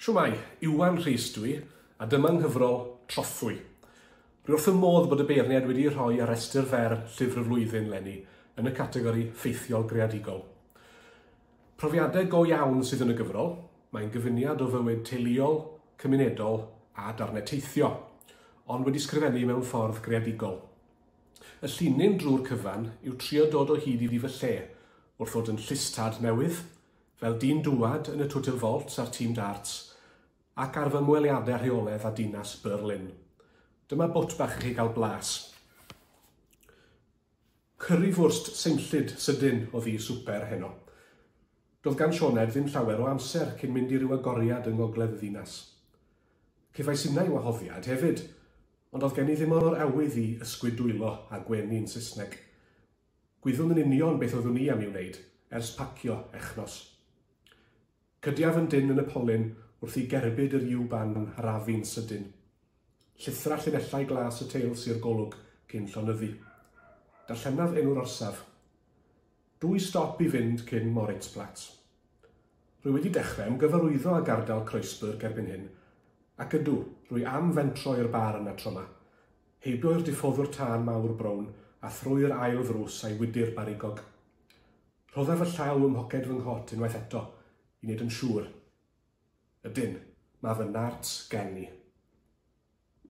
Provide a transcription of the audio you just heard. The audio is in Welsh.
Shwmai, Iwan Rhys dwi, a dyma'n nghyfrol Trothwy. Rwy wrth y modd bod y beirniad wedi rhoi ar Rhestr fer Llyfr Flwyddyn leni yn y categori Ffeithiol Greadigol. Profiadau go iawn sydd yn y gyfrol, mae'n gyfuniad o fywyd teuluol, cymunedol a darnau teithio, ond wedi sgrifennu mewn ffordd greadigol. Y llinyn drwy'r cyfan yw trio dod o hyd i fy lle, wrth fod yn llystad newydd, fel dyn dŵad yn y Twtil Vaults a'r tîm darts, ac ar fy ymweliadau rheolaidd a dinas Berlin. Dyma bwt bach i chi gael blas. Currywurst seinllyd sydyn o ddi swper heno. Doedd gan Sioned ddim llawer o amser cyn mynd i ryw agoriad yng ngogledd y ddinas. Cefais innau wahoddiad hefyd, ond oedd gen I ddim o'r awydd i ysgwydwylo a gwenu'n Saesneg. Gwyddwn yn union beth oeddwn I am i'w wneud, ers pacio echnos. Cydiaf yn dyn yn y polyn wrth I gerbyd yr iwban harafu'n sydyn. Llithra llinellau glas y teils i'r golwg cyn llonyddu. Darllenaf enw'r orsaf. 2 stop I fynd cyn Moritzplatz. Rwy wedi dechrau ymgyfarwyddo ag ardal Kreuzberg erbyn hyn, ac ydw, rwy am fentro i'r bar yna tro yma. Heibio i'r diffoddwr tân mawr brown a thrwy'r ail ddrws a'i wydyr barigog. Rhoddaf y llaw ym mhoced fy nghot unwaith eto, I wneud yn siŵr. Ydyn, mae fy narts gen I.